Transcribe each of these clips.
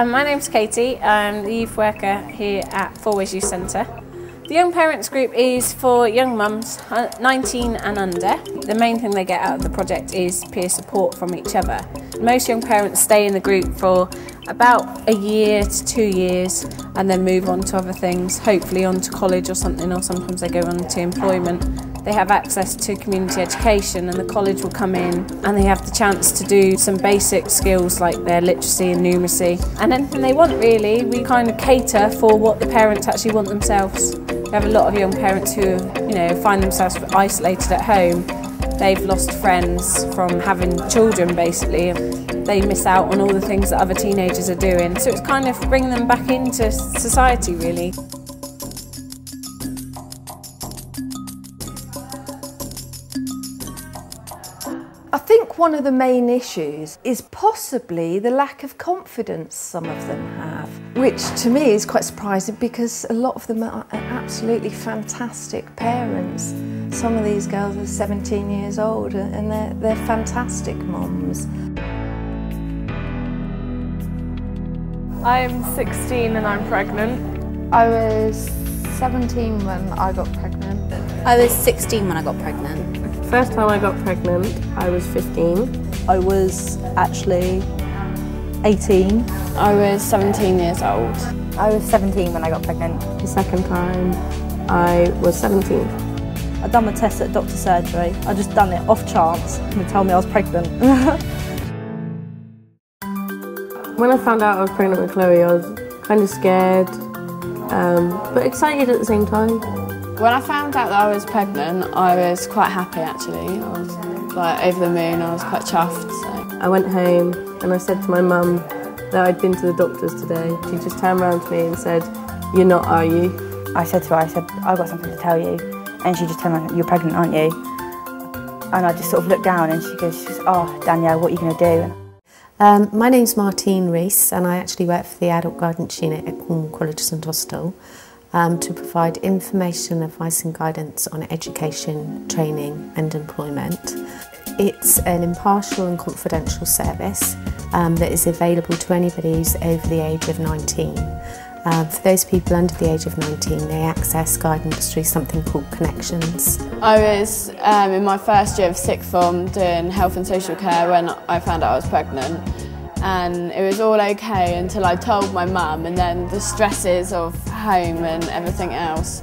My name's Katie. I'm the youth worker here at Fourways Youth Center. The Young Parents group is for young mums 19 and under. The main thing they get out of the project is peer support from each other. Most young parents stay in the group for about a year to 2 years and then move on to other things, hopefully on to college or something, or sometimes they go on to employment. They have access to community education, and the college will come in and they have the chance to do some basic skills like their literacy and numeracy and anything they want really. We kind of cater for what the parents actually want themselves. We have a lot of young parents who, find themselves isolated at home. They've lost friends from having children basically. They miss out on all the things that other teenagers are doing. So it's kind of bringing them back into society really. I think one of the main issues is possibly the lack of confidence some of them have, which to me is quite surprising because a lot of them are absolutely fantastic parents. Some of these girls are 17 years old and they're fantastic mums. I'm 16 and I'm pregnant. I was 17 when I got pregnant. I was 16 when I got pregnant. First time I got pregnant, I was 15. I was actually 18. I was 17 years old. I was 17 when I got pregnant. The second time, I was 17. I'd done my test at doctor's surgery. I just done it off chance and they told me I was pregnant. When I found out I was pregnant with Chloe, I was kind of scared, but excited at the same time. When I found out that I was pregnant, I was quite happy actually. I was like over the moon, I was quite chuffed. So. I went home and I said to my mum that I'd been to the doctors today. She just turned around to me and said, "You're not, are you?" I said to her, "I've got something to tell you." And she just turned around, "You're pregnant, aren't you?" And I just sort of looked down and she goes, "Oh, Danielle, what are you going to do?" My name's Martine Rees and I actually work for the Adult Guidance Unit at Cornwall College St. Hostel to provide information, advice and guidance on education, training and employment. It's an impartial and confidential service that is available to anybody who's over the age of 19. For those people under the age of 19, they access guidance through something called Connections. I was in my first year of sixth form doing health and social care when I found out I was pregnant, and it was all okay until I told my mum, and then the stresses of home and everything else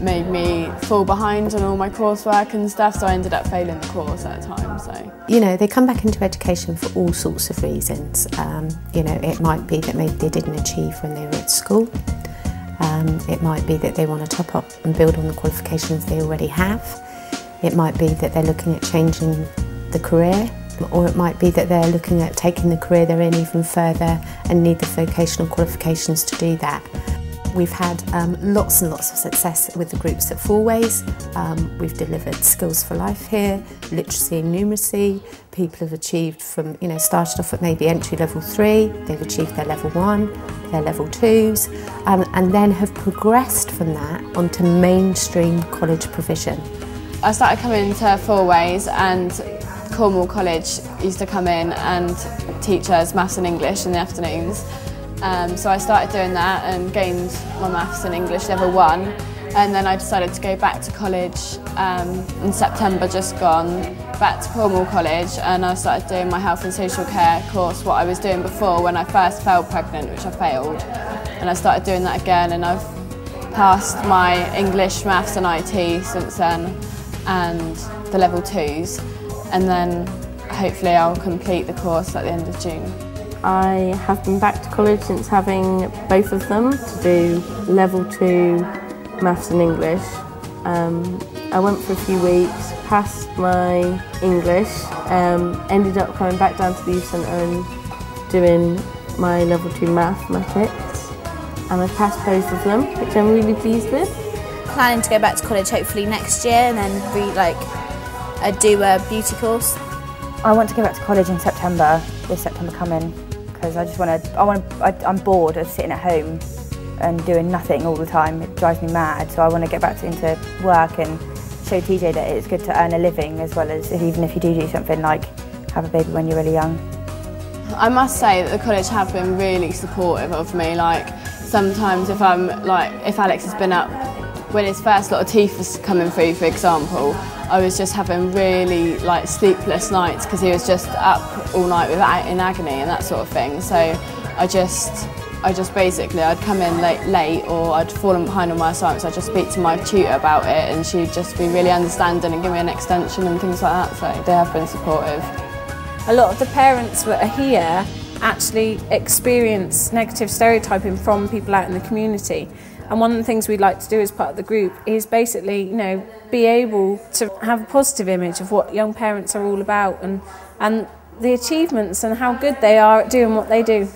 made me fall behind on all my coursework and stuff, so I ended up failing the course at the time. So. They come back into education for all sorts of reasons. It might be that maybe they didn't achieve when they were at school. It might be that they want to top up and build on the qualifications they already have. It might be that they're looking at changing the career, or it might be that they're looking at taking the career they're in even further and need the vocational qualifications to do that. We've had lots and lots of success with the groups at Fourways. We've delivered skills for life here, literacy and numeracy. People have achieved from, started off at maybe entry level 3, they've achieved their level 1, their level 2s, and then have progressed from that onto mainstream college provision. I started coming to Fourways, and Cornwall College used to come in and teach us maths and English in the afternoons. So I started doing that and gained my maths and English level 1, and then I decided to go back to college in September just gone, back to Cornwall College, and I started doing my health and social care course, what I was doing before when I first fell pregnant, which I failed, and I started doing that again, and I've passed my English, maths and IT since then, and the level 2s, and then hopefully I'll complete the course at the end of June. I have been back to college since having both of them to do level 2 maths and English. I went for a few weeks, passed my English, ended up coming back down to the youth centre and doing my level 2 mathematics, and I've passed both of them, which I'm really pleased with. Planning to go back to college hopefully next year and then do a beauty course. I want to go back to college in September, this September coming, because I'm bored of sitting at home and doing nothing all the time. It drives me mad, so I want to get back into work and show TJ that it's good to earn a living, as well as even if you do something like have a baby when you're really young. I must say that the college have been really supportive of me. Like sometimes if Alex has been up when his first lot of teeth was coming through, for example, I was just having really sleepless nights because he was just up all night in agony and that sort of thing. So I just basically, I'd come in late or I'd fallen behind on my assignments. I'd just speak to my tutor about it and she'd just be really understanding and give me an extension and things like that. So they have been supportive. A lot of the parents that are here actually experience negative stereotyping from people out in the community. And one of the things we'd like to do as part of the group is basically, be able to have a positive image of what young parents are all about and the achievements and how good they are at doing what they do.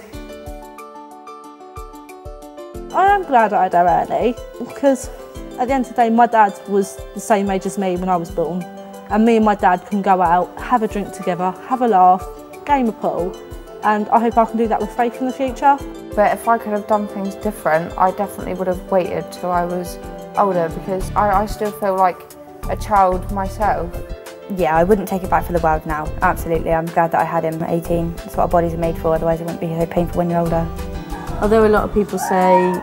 I am glad I had her early because at the end of the day my dad was the same age as me when I was born, and me and my dad can go out, have a drink together, have a laugh, game of pool, and I hope I can do that with Faith in the future. But if I could have done things different, I definitely would have waited till I was older because I still feel like a child myself. Yeah, I wouldn't take it back for the world now, absolutely. I'm glad that I had him at 18. That's what our bodies are made for, otherwise it wouldn't be so painful when you're older. Although a lot of people say,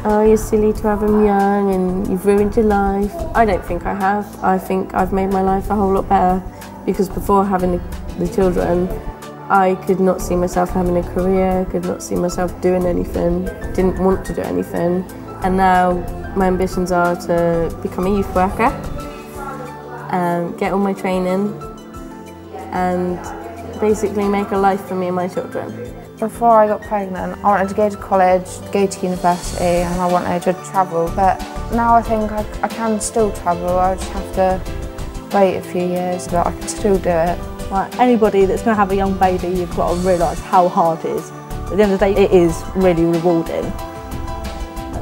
oh, you're silly to have him young and you've ruined your life. I don't think I have. I think I've made my life a whole lot better because before having the children, I could not see myself having a career, could not see myself doing anything, didn't want to do anything. And now my ambitions are to become a youth worker, get all my training and basically make a life for me and my children. Before I got pregnant, I wanted to go to college, go to university, and I wanted to travel. But now I think I can still travel. I just have to wait a few years, but I can still do it. Like anybody that's going to have a young baby, you've got to realise how hard it is. At the end of the day, it is really rewarding.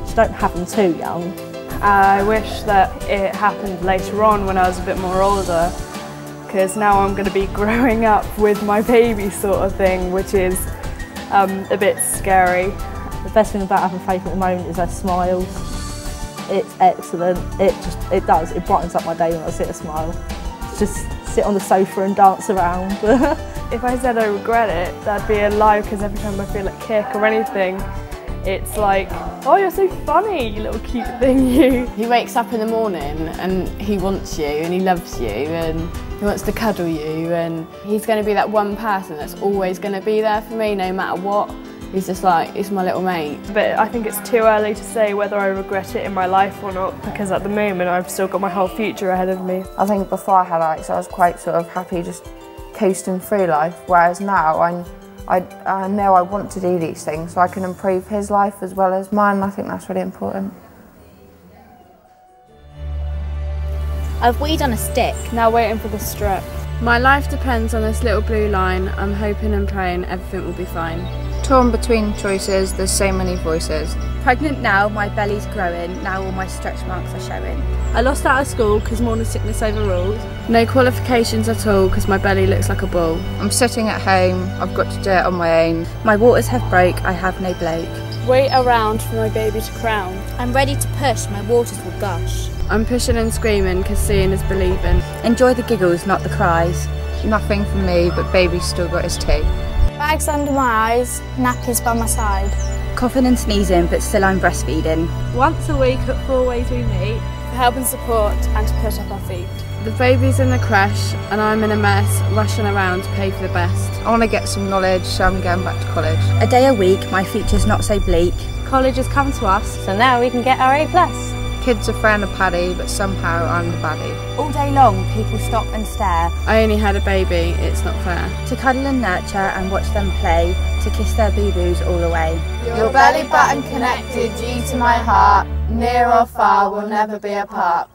Just don't have them too young. I wish that it happened later on when I was a bit more older, because now I'm going to be growing up with my baby sort of thing, which is a bit scary. The best thing about having Faith at the moment is her smiles. It's excellent. It brightens up my day when I see her smile. Just sit on the sofa and dance around. If I said I regret it, that'd be a lie, because every time I feel a kick or anything, it's like, oh, you're so funny, you little cute thing, you. He wakes up in the morning and he wants you and he loves you and he wants to cuddle you, and he's going to be that one person that's always going to be there for me no matter what. He's just like, he's my little mate. But I think it's too early to say whether I regret it in my life or not, because at the moment I've still got my whole future ahead of me. I think before I had Alex, I was quite sort of happy just coasting through life, whereas now I know I want to do these things so I can improve his life as well as mine. I think that's really important. I've weed on a stick. Now waiting for the strip. My life depends on this little blue line. I'm hoping and praying everything will be fine. Torn between choices, there's so many voices. Pregnant now, my belly's growing, now all my stretch marks are showing. I lost out of school because morning sickness overruled. No qualifications at all because my belly looks like a ball. I'm sitting at home, I've got to do it on my own. My waters have broke, I have no bloke. Wait around for my baby to crown. I'm ready to push, my waters will gush. I'm pushing and screaming because seeing is believing. Enjoy the giggles, not the cries. Nothing for me, but baby's still got his tea. Bags under my eyes, nappies by my side. Coughing and sneezing, but still I'm breastfeeding. Once a week at Fourways we meet. For help and support and to put up our feet. The baby's in the creche and I'm in a mess, rushing around to pay for the best. I want to get some knowledge, so I'm going back to college. A day a week, my future's not so bleak. College has come to us, So now we can get our A+. Kids are throwing a paddy, but somehow I'm the baddie. All day long, people stop and stare. I only had a baby, it's not fair. To cuddle and nurture and watch them play, to kiss their boo-boos all away. Your belly button connected you to my heart, near or far, we'll never be apart.